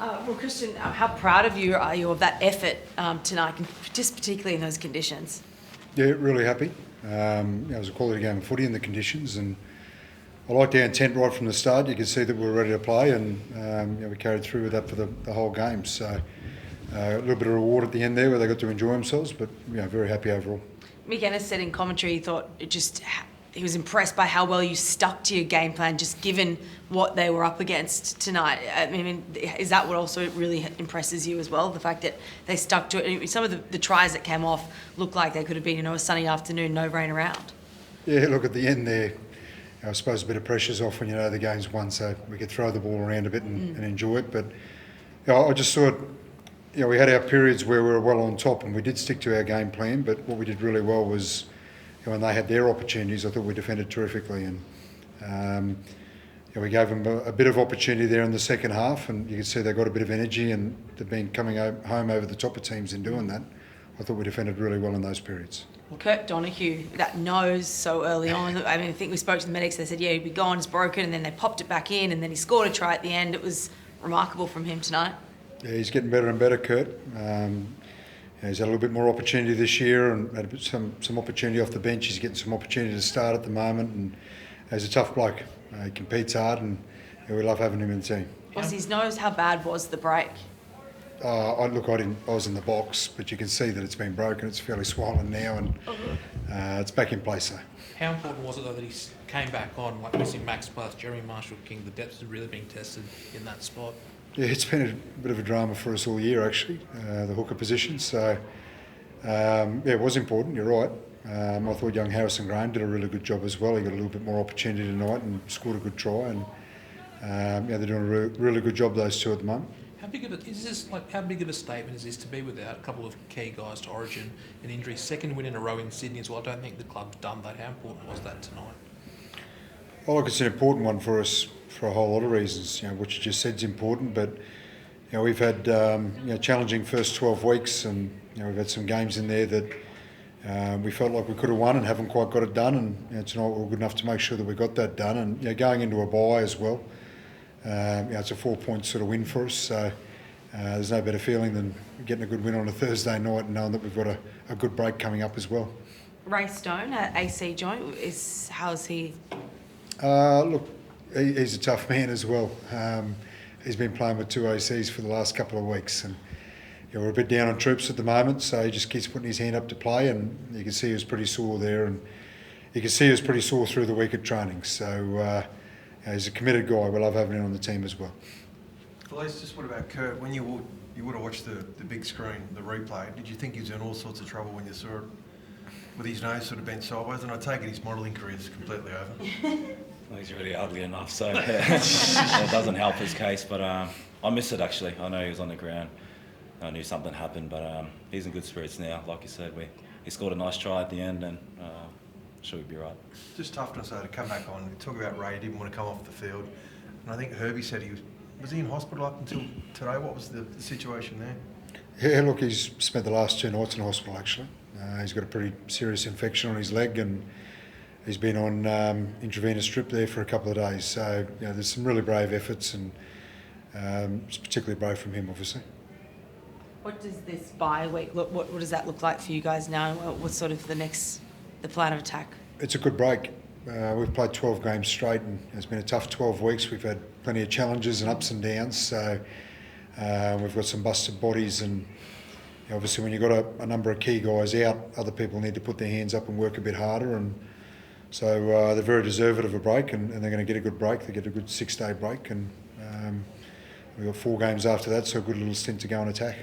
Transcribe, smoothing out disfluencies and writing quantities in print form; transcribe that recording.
Well, Christian, how proud of you are you of that effort tonight, and just particularly in those conditions? Yeah, really happy. It was a quality game of footy in the conditions, and I liked our intent right from the start. You could see that we were ready to play, and we carried through with that for the whole game. So a little bit of reward at the end there where they got to enjoy themselves, but very happy overall. Mick Ennis said in commentary he was impressed by how well you stuck to your game plan, just given what they were up against tonight. I mean, is that what also really impresses you as well? The fact that they stuck to it. Some of the tries that came off looked like they could have been, a sunny afternoon, no rain around. Yeah, look, at the end there, I suppose a bit of pressure's off when the game's won, so we could throw the ball around a bit and enjoy it. But I just thought, we had our periods where we were well on top, and we did stick to our game plan. But what we did really well was, when they had their opportunities, I thought we defended terrifically, and we gave them a bit of opportunity there in the second half, and you could see they got a bit of energy, and they've been coming home over the top of teams in doing that. I thought we defended really well in those periods. Well, Kurt Donahue, that nose so early on. I mean, I think we spoke to the medics. They said, he'd be gone, it's broken, and then they popped it back in, and then he scored a try at the end. It was remarkable from him tonight. Yeah, he's getting better and better, Kurt. He's had a little bit more opportunity this year, and had some opportunity off the bench. He's getting some opportunity to start at the moment, and he's a tough bloke. He competes hard, and we love having him in the team. Was his nose? How bad was the break? I was in the box, but you can see that it's been broken. It's fairly swollen now, and it's back in place. So. How important was it though that he came back on, like missing Max plus Jeremy Marshall-King? The depths have really been tested in that spot. Yeah, it's been a bit of a drama for us all year, actually, the hooker position. So, it was important, you're right. I thought young Harrison Graham did a really good job as well. He got a little bit more opportunity tonight and scored a good try. And they're doing a really good job, those two at the moment. How big of a statement is this to be without a couple of key guys to Origin and injury? Second win in a row in Sydney as well. I don't think the club's done that. How important was that tonight? Well, look, it's an important one for us for a whole lot of reasons. What you just said is important, but we've had challenging first 12 weeks, and we've had some games in there that we felt like we could have won and haven't quite got it done. And tonight we were good enough to make sure that we got that done. And going into a bye as well, it's a 4-point sort of win for us. So there's no better feeling than getting a good win on a Thursday night and knowing that we've got a good break coming up as well. Ray Stone at AC joint how's he? Look, he's a tough man as well. He's been playing with two ACs for the last couple of weeks, and we're a bit down on troops at the moment, so he just keeps putting his hand up to play, and you can see he was pretty sore there, and you can see he was pretty sore through the week at training. So he's a committed guy. We love having him on the team as well. Felise, just what about Kurt? When you would have watched the big screen, the replay, did you think he was in all sorts of trouble when you saw it with his nose sort of bent sideways? And I take it his modelling career is completely over. Well, he's really ugly enough, so it doesn't help his case. But I missed it, actually. I know he was on the ground. I knew something happened, but he's in good spirits now. Like you said, he scored a nice try at the end, and sure he'd be right. Just toughness though to come back on. We talk about Ray, he didn't want to come off the field, and I think Herbie said was he in hospital up until today? What was the situation there? Yeah, look, he's spent the last 2 nights in hospital actually. He's got a pretty serious infection on his leg, and he's been on intravenous drip there for a couple of days. So there's some really brave efforts, and it's particularly brave from him, obviously. What does this bye week look? What does that look like for you guys now? What's sort of the plan of attack? It's a good break. We've played 12 games straight, and it's been a tough 12 weeks. We've had plenty of challenges and ups and downs. So we've got some busted bodies, and obviously when you've got a number of key guys out, other people need to put their hands up and work a bit harder. And so they're very deserving of a break, and they're going to get a good break. They get a good 6-day break, and we've got 4 games after that, so a good little stint to go and attack.